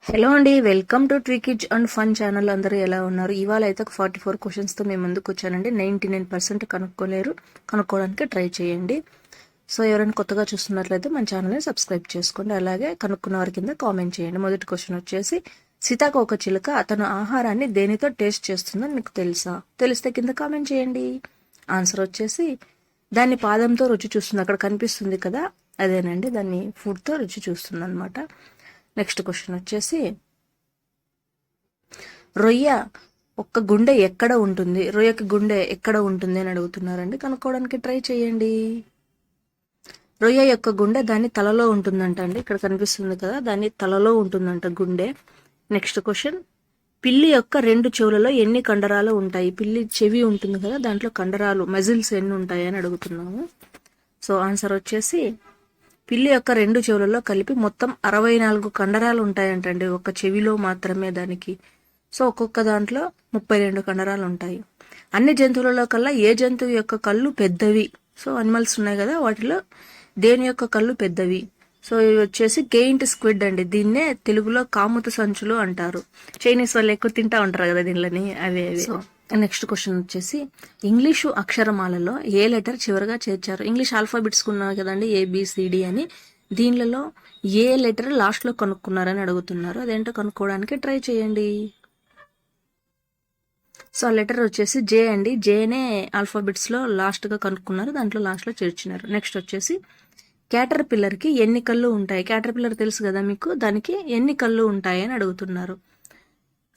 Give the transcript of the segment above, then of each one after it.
Hello అండి, welcome to ట్రికిడ్జ్ and fun channel. అందరూ ఎలా ఉన్నారు? ఇవాళ అయితే ఒక 44 క్వశ్చన్స్తో మేము ముందుకు వచ్చానండి. 99% కనుక్కోవడానికి ట్రై చేయండి. సో ఎవరైనా కొత్తగా చూస్తున్నట్లయితే మన ఛానల్ని సబ్స్క్రైబ్ చేసుకోండి. అలాగే కనుక్కున్న వారి కింద కామెంట్ చేయండి. మొదటి క్వశ్చన్ వచ్చేసి, సీతాకోక చిలుక అతను ఆహారాన్ని దేనితో టేస్ట్ చేస్తుందని మీకు తెలుసా? తెలిస్తే కింద కామెంట్ చేయండి. ఆన్సర్ వచ్చేసి, దాన్ని పాదంతో రుచి చూస్తుంది. అక్కడ కనిపిస్తుంది కదా, అదేనండి, దాన్ని ఫుడ్తో రుచి చూస్తుంది అనమాట. నెక్స్ట్ క్వశ్చన్ వచ్చేసి, రొయ్య ఒక్క గుండె ఎక్కడ ఉంటుంది? రొయ్యకి గుండె ఎక్కడ ఉంటుంది అని అడుగుతున్నారండి. కనుక్కోవడానికి ట్రై చేయండి. రొయ్య యొక్క గుండె దాని తలలో ఉంటుందంట అండి. ఇక్కడ కనిపిస్తుంది కదా, దాని తలలో ఉంటుందంట గుండె. నెక్స్ట్ క్వశ్చన్, పిల్లి యొక్క 2 చెవులలో ఎన్ని కండరాలు ఉంటాయి? పిల్లి చెవి ఉంటుంది కదా, దాంట్లో కండరాలు మజిల్స్ ఎన్ని ఉంటాయి అని అడుగుతున్నాము. సో ఆన్సర్ వచ్చేసి, పిల్లి యొక్క 2 చెవులలో కలిపి మొత్తం 64 కండరాలు ఉంటాయంటండి, ఒక చెవిలో మాత్రమే దానికి. సో ఒక్కొక్క దాంట్లో 32 కండరాలు ఉంటాయి. అన్ని జంతువులలో కల్లా ఏ జంతువు యొక్క కళ్ళు పెద్దవి? సో అనిమల్స్ ఉన్నాయి కదా, వాటిలో దేని యొక్క కళ్ళు పెద్దవి? సో ఇవి వచ్చేసి గెయింట్ స్క్విడ్ అండి. దీన్నే తెలుగులో కాముత సంచులు అంటారు. చైనీస్ వాళ్ళు ఎక్కువ తింటా ఉంటారు కదా దీనిని, అవే. సో నెక్స్ట్ క్వశ్చన్ వచ్చేసి, ఇంగ్లీషు అక్షరమాలలో ఏ లెటర్ చివరిగా చేర్చారు? ఇంగ్లీష్ ఆల్ఫాబెట్స్ ఉన్నాయి కదండి, ఏబిసిడి అని. దీనిలలో ఏ లెటర్ లాస్ట్లో కనుక్కున్నారని అడుగుతున్నారు. అదేంటో కనుక్కోవడానికి ట్రై చేయండి. సో ఆ లెటర్ వచ్చేసి జే అండి. జేనే ఆల్ఫాబెట్స్లో లాస్ట్గా కనుక్కున్నారు, దాంట్లో లాస్ట్లో చేర్చినారు. నెక్స్ట్ వచ్చేసి, క్యాటర్ పిల్లర్కి ఎన్ని కళ్ళు ఉంటాయి? క్యాటర్ పిల్లర్ తెలుసు కదా మీకు, దానికి ఎన్ని కళ్ళు ఉంటాయి అని అడుగుతున్నారు.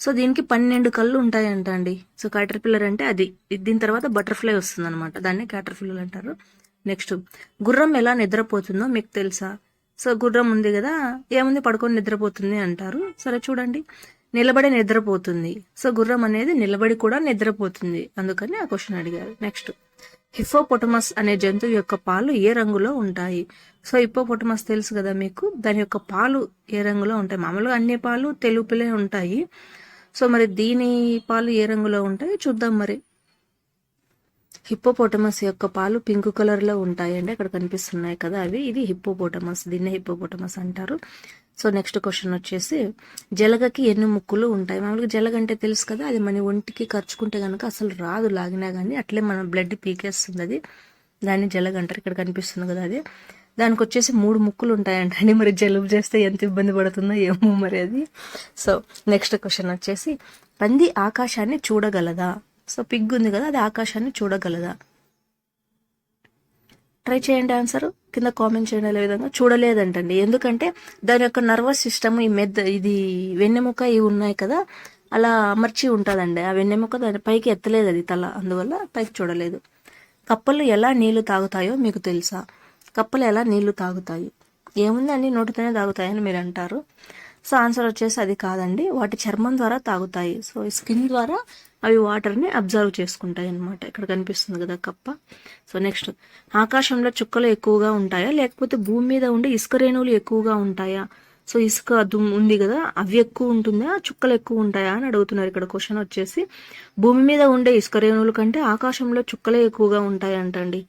సో దీనికి 12 కళ్ళు ఉంటాయంట అండి. సో క్యాటర్ పిల్లర్ అంటే అది. దీని తర్వాత బటర్ఫ్లై వస్తుంది అనమాట, దాన్ని క్యాటర్ పిల్లర్ అంటారు. నెక్స్ట్, గుర్రం ఎలా నిద్రపోతుందో మీకు తెలుసా? సో గుర్రం ఉంది కదా, ఏముంది, పడుకొని నిద్రపోతుంది అంటారు. సరే చూడండి, నిలబడి నిద్రపోతుంది. సో గుర్రం అనేది నిలబడి కూడా నిద్రపోతుంది, అందుకని ఆ క్వశ్చన్ అడిగారు. నెక్స్ట్, హిప్పోపొటమస్ అనే జంతువు యొక్క పాలు ఏ రంగులో ఉంటాయి? సో హిప్పోపొటమస్ తెలుసు కదా మీకు, దాని యొక్క పాలు ఏ రంగులో ఉంటాయి? మామూలుగా అన్ని పాలు తెలుపులే ఉంటాయి. సో మరి దీని పాలు ఏ రంగులో ఉంటాయి చూద్దాం. మరి హిప్పోపొటమస్ యొక్క పాలు పింక్ కలర్లో ఉంటాయండి, అక్కడ కనిపిస్తున్నాయి కదా అవి. ఇది హిప్పోపొటమస్, దీన్నే హిప్పోపొటమస్ అంటారు. సో నెక్స్ట్ క్వశ్చన్ వచ్చేసి, జలగకి ఎన్ని ముక్కులు ఉంటాయి? మామూలుగా జలగ అంటే తెలుసు కదా, అది మన ఒంటికి ఖర్చుకుంటే కనుక అసలు రాదు, లాగినా కానీ అట్లే మన బ్లడ్ పీకేస్తుంది అది, దాన్ని జలగ అంటారు. ఇక్కడ కనిపిస్తుంది కదా అది. దానికి వచ్చేసి 3 ముక్కులు ఉంటాయంటండి. మరి జలుబు చేస్తే ఎంత ఇబ్బంది పడుతుందో ఏమో మరి అది. సో నెక్స్ట్ క్వశ్చన్ వచ్చేసి, పంది ఆకాశాన్ని చూడగలదా? సో పిగ్ ఉంది కదా, అది ఆకాశాన్ని చూడగలదా? ట్రై చేయండి, ఆన్సర్ కింద కామెంట్ చేయండి. అదే విధంగా చూడలేదంటండి, ఎందుకంటే దాని యొక్క నర్వస్ సిస్టమ్, ఈ ఇది వెన్నెముక ఇవి ఉన్నాయి కదా, అలా అమర్చి ఉంటుందండి. ఆ వెన్నెముక దాని పైకి ఎత్తలేదు అది తల, అందువల్ల పైకి చూడలేదు. కప్పలు ఎలా నీళ్లు తాగుతాయో మీకు తెలుసా? కప్పలు ఎలా నీళ్లు తాగుతాయి? ఏముంది, అన్ని నోటితోనే తాగుతాయని మీరు అంటారు. సో ఆన్సర్ వచ్చేసి అది కాదండి, వాటి చర్మం ద్వారా తాగుతాయి. సో స్కిన్ ద్వారా అవి వాటర్ని అబ్జర్వ్ చేసుకుంటాయి అన్నమాట. ఇక్కడ కనిపిస్తుంది కదా కప్ప. సో నెక్స్ట్, ఆకాశంలో చుక్కలు ఎక్కువగా ఉంటాయా, లేకపోతే భూమి మీద ఉండే ఇసుక రేణువులు ఎక్కువగా ఉంటాయా? సో ఇసుక ఉంది కదా, అవి ఎక్కువ ఉంటుందా, చుక్కలు ఎక్కువ ఉంటాయా అని అడుగుతున్నారు. ఇక్కడ క్వశ్చన్ వచ్చేసి, భూమి మీద ఉండే ఇసుక రేణువుల కంటే ఆకాశంలో చుక్కలే ఎక్కువగా ఉంటాయి అంటండి.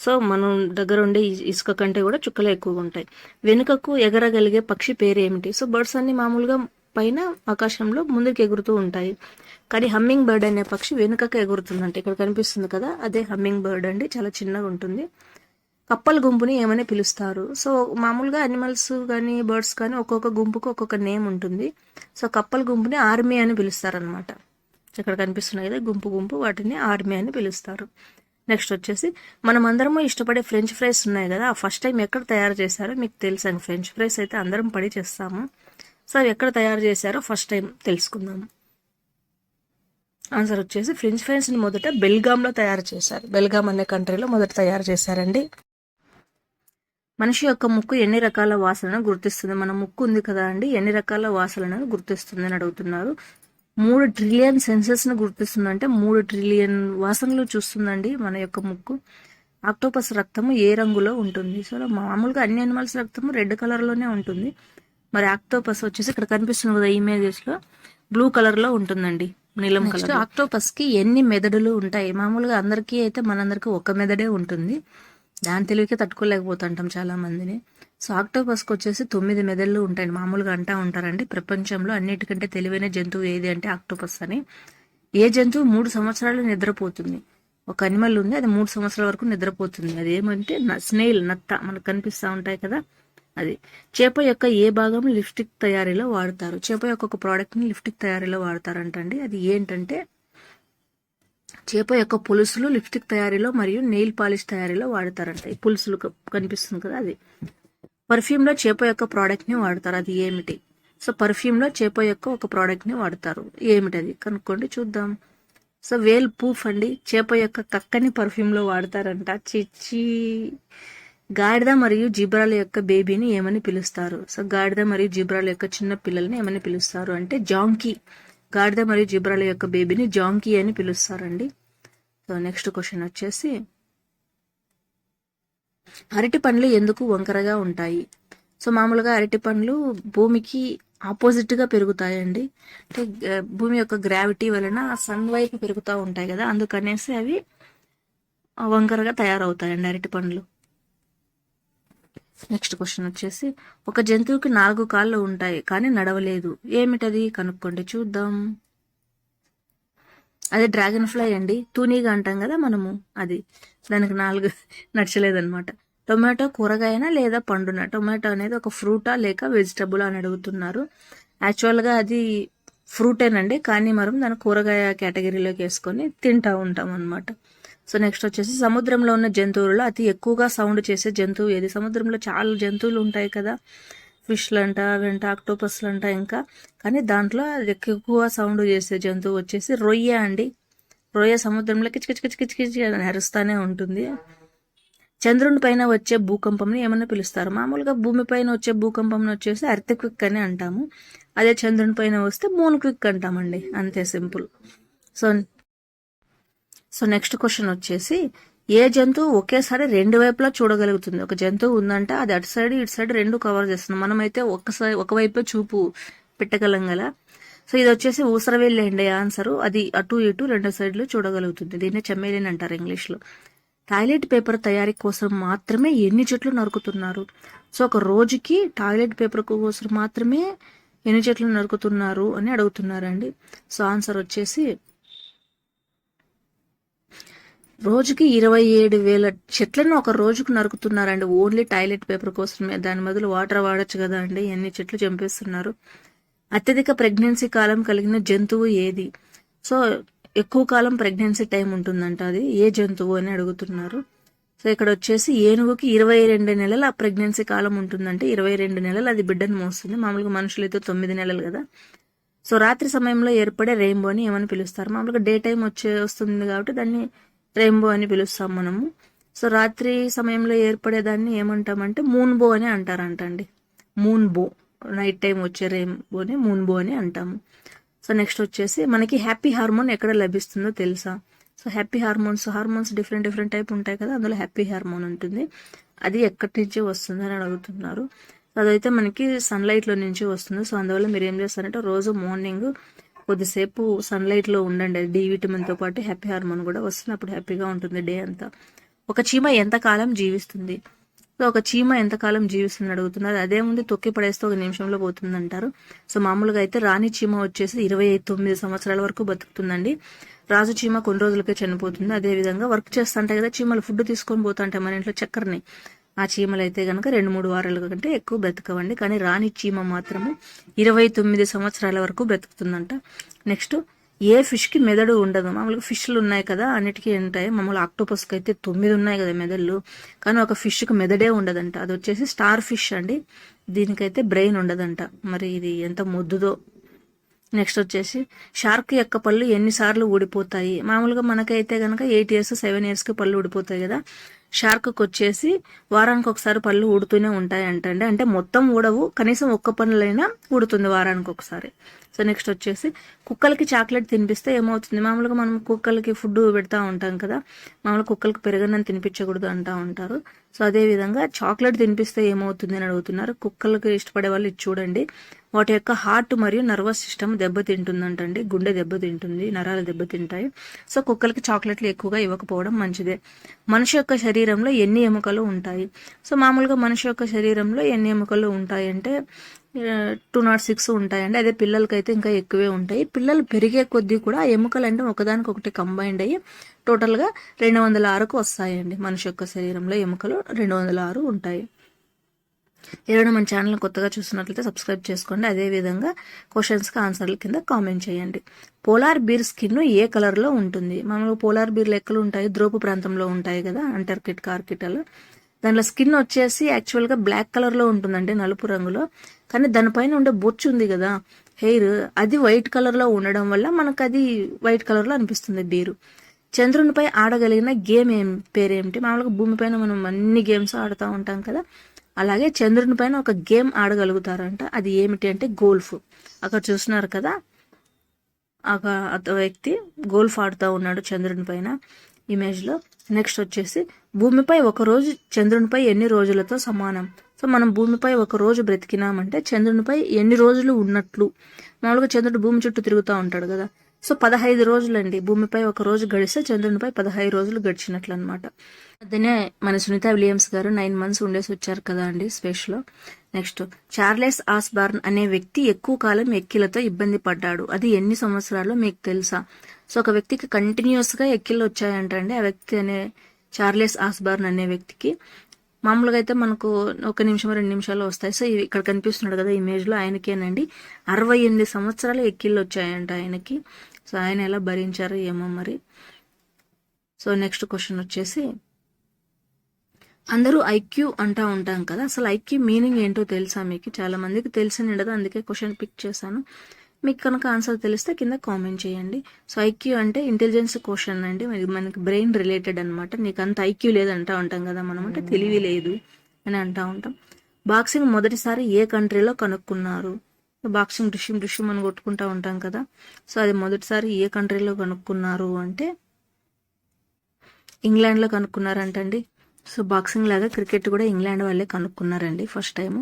సో మనం దగ్గర ఉండే ఇసుక కంటే కూడా చుక్కలే ఎక్కువగా ఉంటాయి. వెనుకకు ఎగరగలిగే పక్షి పేరు ఏమిటి? సో బర్డ్స్ అన్ని మామూలుగా పైన ఆకాశంలో ముందుకు ఎగురుతూ ఉంటాయి, కానీ హమ్మింగ్ బర్డ్ అనే పక్షి వెనుకకు ఎగురుతుందంటే ఇక్కడ కనిపిస్తుంది కదా, అదే హమ్మింగ్ బర్డ్ అండి. చాలా చిన్నగా ఉంటుంది. కప్పల గుంపుని ఏమని పిలుస్తారు? సో మామూలుగా అనిమల్స్ కానీ బర్డ్స్ కానీ ఒక్కొక్క గుంపుకు ఒక్కొక్క నేమ్ ఉంటుంది. సో కప్పల గుంపుని ఆర్మీ అని పిలుస్తారనమాట. ఇక్కడ కనిపిస్తున్నాయి కదా గుంపు, వాటిని ఆర్మీ అని పిలుస్తారు. నెక్స్ట్ వచ్చేసి, మనం అందరము ఇష్టపడే ఫ్రెంచ్ ఫ్రైస్ ఉన్నాయి కదా, ఫస్ట్ టైం ఎక్కడ తయారు చేశారో మీకు తెలుసా? ఫ్రెంచ్ ఫ్రైస్ అయితే అందరం పడి చేస్తాము. సో అవి ఎక్కడ తయారు చేశారో ఫస్ట్ టైం తెలుసుకుందాము. ఆన్సర్ వచ్చేసి, ఫ్రెంచ్ ఫ్రైస్ని మొదట బెల్గామ్లో తయారు చేశారు. బెల్గామ్ అనే కంట్రీలో మొదట తయారు చేశారండి. మనిషి యొక్క ముక్కు ఎన్ని రకాల వాసనను గుర్తిస్తుంది? మన ముక్కు ఉంది కదా అండి, ఎన్ని రకాల వాసనలను గుర్తిస్తుంది అని అడుగుతున్నారు. 3 ట్రిలియన్ సెన్సెస్ను గుర్తిస్తుంది, అంటే 3 ట్రిలియన్ వాసనలు చూస్తుందండి మన యొక్క ముక్కు. ఆక్టోపస్ రక్తము ఏ రంగులో ఉంటుంది? సో మామూలుగా అన్ని అనిమల్స్ రక్తము రెడ్ కలర్లోనే ఉంటుంది. మరి ఆక్టోపస్ వచ్చేసి ఇక్కడ కనిపిస్తుంది కదా ఇమేజెస్లో, బ్లూ కలర్లో ఉంటుందండి, నీలం కలర్. ఆక్టోపస్కి ఎన్ని మెదడులు ఉంటాయి? మామూలుగా అందరికీ అయితే మనందరికీ ఒక మెదడే ఉంటుంది, దాని తెలివికే తట్టుకోలేకపోతుంటాం చాలా మందిని. సో ఆక్టోపస్కి వచ్చేసి 9 మెదళ్ళు ఉంటాయండి. మామూలుగా అంటా ఉంటారండి ప్రపంచంలో అన్నిటికంటే తెలివైన జంతువు ఏది అంటే ఆక్టోపస్ అని. ఏ జంతువు 3 సంవత్సరాలు నిద్రపోతుంది? ఒక అనిమల్ ఉంది, అది 3 సంవత్సరాల వరకు నిద్రపోతుంది. అది ఏమంటే స్నేల్, నత్త మనకు కనిపిస్తూ ఉంటాయి కదా అది. చేప యొక్క ఏ భాగం లిప్స్టిక్ తయారీలో వాడతారు? చేప యొక్క ఒక ప్రోడక్ట్ని లిప్స్టిక్ తయారీలో వాడతారంటండి. అది ఏంటంటే చేప యొక్క పులుసులు లిప్స్టిక్ తయారీలో మరియు నెయిల్ పాలిష్ తయారీలో వాడతారంట. ఈ పులుసులు కనిపిస్తుంది కదా అది. పర్ఫ్యూమ్లో చేప యొక్క ప్రోడక్ట్ని వాడతారు. అది ఏమిటి? సో పర్ఫ్యూమ్లో చేప యొక్క ఒక ప్రోడక్ట్ని వాడతారు. ఏమిటది కనుక్కోండి చూద్దాం. సో వేల్ పూఫ్ అండి. చేప యొక్క కక్కని పర్ఫ్యూమ్లో వాడతారంట. చిచ్చి. గాడిద మరియు జిబ్రాల యొక్క బేబీని ఏమని పిలుస్తారు? సో గాడిద మరియు జిబ్రాల యొక్క చిన్న పిల్లల్ని ఏమని పిలుస్తారు అంటే జాంకీ. గాడిద మరియు జిబ్రాల యొక్క బేబీని జాంకీ అని పిలుస్తారండి. సో నెక్స్ట్ క్వశ్చన్ వచ్చేసి అరటి పండ్లు ఎందుకు వంకరగా ఉంటాయి? సో మామూలుగా అరటి పండ్లు భూమికి ఆపోజిట్గా పెరుగుతాయండి. అంటే భూమి యొక్క గ్రావిటీ వలన సన్ వైపు పెరుగుతూ ఉంటాయి కదా, అందుకనేసి అవి వంకరగా తయారవుతాయండి అరటి పండ్లు. నెక్స్ట్ క్వశ్చన్ వచ్చేసి ఒక జంతువుకి 4 కాళ్ళు ఉంటాయి కానీ నడవలేదు, ఏమిటది కనుక్కోండి చూద్దాం. అదే డ్రాగన్ ఫ్లై అండి. తూనీగా అంటాం కదా మనము, అది. దానికి 4 నడచలేదన్నమాట. టొమాటో కూరగాయనా లేదా పండునా? టొమాటో అనేది ఒక ఫ్రూటా లేక వెజిటబుల్ అని అడుగుతున్నారు. యాక్చువల్గా అది ఫ్రూటేనండి, కానీ మనం దాన్ని కూరగాయ కేటగిరీలోకి వేసుకొని తింటూ ఉంటాం అనమాట. సో నెక్స్ట్ వచ్చేసి సముద్రంలో ఉన్న జంతువులలో అతి ఎక్కువగా సౌండ్ చేసే జంతువు ఏది? సముద్రంలో చాలా జంతువులు ఉంటాయి కదా, ఫిష్లు అంట, వెంట ఆక్టోపస్లు అంట ఇంకా, కానీ దాంట్లో ఎక్కువ సౌండ్ చేసే జంతువు వచ్చేసి రొయ్య అండి. రొయ్య సముద్రంలో కిచకిచకిచకిచకిచ అరుస్తూనే ఉంటుంది. చంద్రుని పైన వచ్చే భూకంపంని ఏమన్నా పిలుస్తారు? మామూలుగా భూమి పైన వచ్చే భూకంపం వచ్చేసి ఎర్త్ క్విక్ అని అంటాము. అదే చంద్రుని పైన వస్తే మూన్ క్విక్ అంటామండి, అంతే సింపుల్. సో నెక్స్ట్ క్వశ్చన్ వచ్చేసి ఏ జంతువు ఒకేసారి 2 వైపులా చూడగలుగుతుంది? ఒక జంతువు ఉందంటే అది అటు సైడ్ ఇటు సైడ్ 2 కవర్ చేస్తుంది. మనమైతే ఒకవైపే చూపు పెట్టగలం కదా. సో ఇది వచ్చేసి ఊసరవెల్లి అండి ఆన్సరు. అది అటు ఇటు 2 సైడ్లు చూడగలుగుతుంది. దీన్ని చెమ్మేలిన్ అంటారు ఇంగ్లీష్లో. టాయిలెట్ పేపర్ తయారీ కోసం మాత్రమే ఎన్ని చెట్లు నరుకుతున్నారు? సో ఒక రోజుకి టాయిలెట్ పేపర్ కోసం మాత్రమే ఎన్ని చెట్లు నరుకుతున్నారు అని అడుగుతున్నారండి. సో ఆన్సర్ వచ్చేసి రోజుకి 27,000 చెట్లను ఒక రోజుకు నరుకుతున్నారండి, ఓన్లీ టాయిలెట్ పేపర్ కోసమే. దాని బదులు వాటర్ వాడచ్చు కదా అండి, ఎన్ని చెట్లు చంపేస్తున్నారు. అత్యధిక ప్రెగ్నెన్సీ కాలం కలిగిన జంతువు ఏది? సో ఎక్కువ కాలం ప్రెగ్నెన్సీ టైం ఉంటుందంట, అది ఏ జంతువు అని అడుగుతున్నారు. సో ఇక్కడ వచ్చేసి ఏనుగుకి 22 నెలల ప్రెగ్నెన్సీ కాలం ఉంటుందంటే 22 నెలలు అది బిడ్డను మోస్తుంది. మామూలుగా మనుషులైతే 9 నెలలు కదా. సో రాత్రి సమయంలో ఏర్పడే రెయిన్బోని ఏమని పిలుస్తారు? మామూలుగా డే టైం వస్తుంది కాబట్టి దాన్ని రెయిన్బో అని పిలుస్తాం మనము. సో రాత్రి సమయంలో ఏర్పడేదాన్ని ఏమంటామంటే మూన్ బో అని అంటారంటండి. మూన్ బో, నైట్ టైం వచ్చే రెయిన్బోని మూన్ బో అని అంటాము. సో నెక్స్ట్ వచ్చేసి మనకి హ్యాపీ హార్మోన్ ఎక్కడ లభిస్తుందో తెలుసా? So happy hormones different type ఉంటాయి కదా, అందులో హ్యాపీ హార్మోన్ ఉంటుంది. అది ఎక్కడి నుంచి వస్తుంది అని అడుగుతున్నారు. అదైతే మనకి సన్లైట్లో నుంచి వస్తుంది. సో అందువల్ల మీరు ఏం చేస్తారంటే రోజు మార్నింగ్ కొద్దిసేపు సన్లైట్లో ఉండండి. డి విటమిన్తో పాటు హ్యాపీ హార్మోన్ కూడా వస్తుంది, అప్పుడు హ్యాపీగా ఉంటుంది డే అంతా. ఒక చీమ ఎంతకాలం జీవిస్తుంది? సో ఒక చీమ ఎంతకాలం జీవిస్తుంది అడుగుతున్నారు. అదేముంది, తొక్కి పడేస్తే 1 నిమిషంలో పోతుంది అంటారు. సో మామూలుగా అయితే రాణి చీమ వచ్చేసి 29 సంవత్సరాల వరకు బతుకుతుందండి. రాజు చీమ కొన్ని రోజులకే చనిపోతుంది. అదేవిధంగా వర్క్ చేస్తుంటాయి కదా చీమలు, ఫుడ్ తీసుకొని పోతుంటాయి మన ఇంట్లో చక్కెరని, ఆ చీమలు అయితే కనుక 2-3 వారాల కంటే ఎక్కువ బ్రతకవండి. కానీ రాణి చీమ మాత్రము 29 సంవత్సరాల వరకు బ్రతుకుతుందంట. నెక్స్ట్ ఏ ఫిష్కి మెదడు ఉండదు? మామూలుగా ఫిష్లు ఉన్నాయి కదా అన్నిటికీ ఉంటాయి. మామూలు ఆక్టోపస్కి అయితే 9 ఉన్నాయి కదా మెదళ్ళు, కానీ ఒక ఫిష్కి మెదడే ఉండదంట. అది వచ్చేసి స్టార్ ఫిష్ అండి, దీనికైతే బ్రెయిన్ ఉండదంట. మరి ఇది ఎంత ముద్దుదో. నెక్స్ట్ వచ్చేసి షార్క్ యొక్క పళ్ళు ఎన్నిసార్లు ఊడిపోతాయి? మామూలుగా మనకైతే కనుక 8 years 7 yearsకి పళ్ళు ఊడిపోతాయి కదా, షార్క్కి వచ్చేసి వారానికి ఒకసారి పళ్ళు ఊడుతూనే ఉంటాయి అంటండి. అంటే మొత్తం ఊడవు, కనీసం ఒక్క పళ్ళైనా ఊడుతుంది వారానికి ఒకసారి. సో నెక్స్ట్ వచ్చేసి కుక్కలకి చాక్లెట్ తినిపిస్తే ఏమవుతుంది? మామూలుగా మనం కుక్కలకి ఫుడ్ పెడతా ఉంటాం కదా, మామూలుగా కుక్కలకి పెరగనని తినిపించకూడదు అంటూ ఉంటారు. సో అదేవిధంగా చాక్లెట్ తినిపిస్తే ఏమవుతుంది అని అడుగుతున్నారు. కుక్కలకి ఇష్టపడే వాళ్ళు ఇది చూడండి, వాటి యొక్క హార్ట్ మరియు నర్వస్ సిస్టమ్ దెబ్బతింటుందంటండి. గుండె దెబ్బతింటుంది, నరాలు దెబ్బతింటాయి. సో కుక్కలకి చాక్లెట్లు ఎక్కువగా ఇవ్వకపోవడం మంచిదే. మనిషి యొక్క శరీరంలో ఎన్ని ఎముకలు ఉంటాయి? సో మామూలుగా మనిషి యొక్క శరీరంలో ఎన్ని ఎముకలు ఉంటాయంటే 206 ఉంటాయండి. అదే పిల్లలకైతే ఇంకా ఎక్కువే ఉంటాయి. పిల్లలు పెరిగే కొద్దీ కూడా ఆ ఎముకలు అంటే ఒకదానికొకటి కంబైండ్ అయ్యి టోటల్గా 206కు వస్తాయండి. మనిషి యొక్క శరీరంలో ఎముకలు 206 ఉంటాయి. ఎవరైనా మన ఛానల్ కొత్తగా చూస్తున్నట్లయితే సబ్స్క్రైబ్ చేసుకోండి. అదేవిధంగా క్వశ్చన్స్కి ఆన్సర్ల కింద కామెంట్ చేయండి. పోలార్ బీర్ స్కిన్ ఏ కలర్లో ఉంటుంది? మామూలుగా పోలార్ బీర్ లెక్కలు ఉంటాయి, ధ్రువ ప్రాంతంలో ఉంటాయి కదా, అంటార్కిటిక్ ఆర్కిటికాలో. దాంట్లో స్కిన్ వచ్చేసి యాక్చువల్గా బ్లాక్ కలర్లో ఉంటుందండి, నలుపు రంగులో. కానీ దానిపైన ఉండే బొచ్చు ఉంది కదా, హెయిర్, అది వైట్ కలర్లో ఉండడం వల్ల మనకు అది వైట్ కలర్లో అనిపిస్తుంది బీరు. చంద్రునిపై ఆడగలిగిన గేమ్ పేరేమిటి? మామూలుగా భూమిపైన మనం అన్ని గేమ్స్ ఆడుతూ ఉంటాం కదా, అలాగే చంద్రుని పైన ఒక గేమ్ ఆడగలుగుతారంట. అది ఏమిటి అంటే గోల్ఫ్. అక్కడ చూస్తున్నారు కదా, ఒక వ్యక్తి గోల్ఫ్ ఆడుతూ ఉన్నాడు చంద్రుని పైన ఇమేజ్లో. నెక్స్ట్ వచ్చేసి భూమిపై ఒక రోజు చంద్రునిపై ఎన్ని రోజులతో సమానం? సో మనం భూమిపై ఒక రోజు బ్రతికినామంటే చంద్రునిపై ఎన్ని రోజులు ఉన్నట్లు? మామూలుగా చంద్రుడు భూమి చుట్టూ తిరుగుతూ ఉంటాడు కదా, సో 15 రోజులండి. భూమిపై ఒక రోజు గడిస్తే చంద్రునిపై 15 రోజులు గడిచినట్లు అనమాట. అదనే మన సునీత విలియమ్స్ గారు 9 months ఉండేసి వచ్చారు కదా అండి స్పేస్లో. నెక్స్ట్, చార్లెస్ ఆస్బార్న్ అనే వ్యక్తి ఎక్కువ కాలం ఎక్కిలతో ఇబ్బంది పడ్డాడు. అది ఎన్ని సంవత్సరాలు మీకు తెలుసా? సో ఒక వ్యక్తికి కంటిన్యూస్గా ఎక్కిళ్ళు వచ్చాయంటండి. ఆ వ్యక్తి అనే చార్లెస్ ఆస్బార్న్ అనే వ్యక్తికి మామూలుగా అయితే మనకు 1 నిమిషం 2 నిమిషాలు వస్తాయి. సో ఇక్కడ కనిపిస్తున్నాడు కదా ఇమేజ్లో, ఆయనకేనండి 68 సంవత్సరాలు ఎక్కిళ్ళు వచ్చాయంట ఆయనకి. సో ఆయన ఎలా భరించారు ఏమో మరి. సో నెక్స్ట్ క్వశ్చన్ వచ్చేసి, అందరూ ఐక్యూ అంటూ ఉంటాం కదా, అసలు ఐక్యూ మీనింగ్ ఏంటో తెలుసా మీకు? చాలా మందికి తెలిసి ఉండదు, అందుకే క్వశ్చన్ పిక్ చేశాను. మీకు కనుక ఆన్సర్ తెలిస్తే కింద కామెంట్ చేయండి. సో ఐక్యూ అంటే ఇంటెలిజెన్స్ క్వశ్చన్ అండి, మనకి బ్రెయిన్ రిలేటెడ్ అనమాట. నీకు అంత ఐక్యూ లేదు అంటూ ఉంటాం కదా మనం, అంటే తెలివి లేదు అని అంటూ ఉంటాం. బాక్సింగ్ మొదటిసారి ఏ కంట్రీలో కనుక్కున్నారు? బాక్సింగ్ డుష్యం అని కొట్టుకుంటూ ఉంటాం కదా, సో అది మొదటిసారి ఏ కంట్రీలో కనుక్కున్నారు అంటే ఇంగ్లాండ్లో కనుక్కున్నారంటండి. సో బాక్సింగ్ లాగా క్రికెట్ కూడా ఇంగ్లాండ్ వాళ్ళే కనుక్కున్నారండి ఫస్ట్ టైం.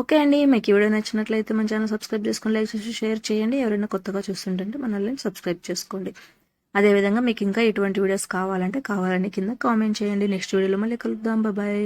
ఓకే అండి, మీకు ఈ వీడియో నచ్చినట్లయితే మన ఛానల్ సబ్స్క్రైబ్ చేసుకొని లైక్ చేసి షేర్ చేయండి. ఎవరైనా కొత్తగా చూస్తుంటే మనల్ని సబ్స్క్రైబ్ చేసుకోండి. అదేవిధంగా మీకు ఇంకా ఎటువంటి వీడియోస్ కావాలంటే కింద కామెంట్ చేయండి. నెక్స్ట్ వీడియోలో మళ్ళీ కలుద్దాం. బాయ్.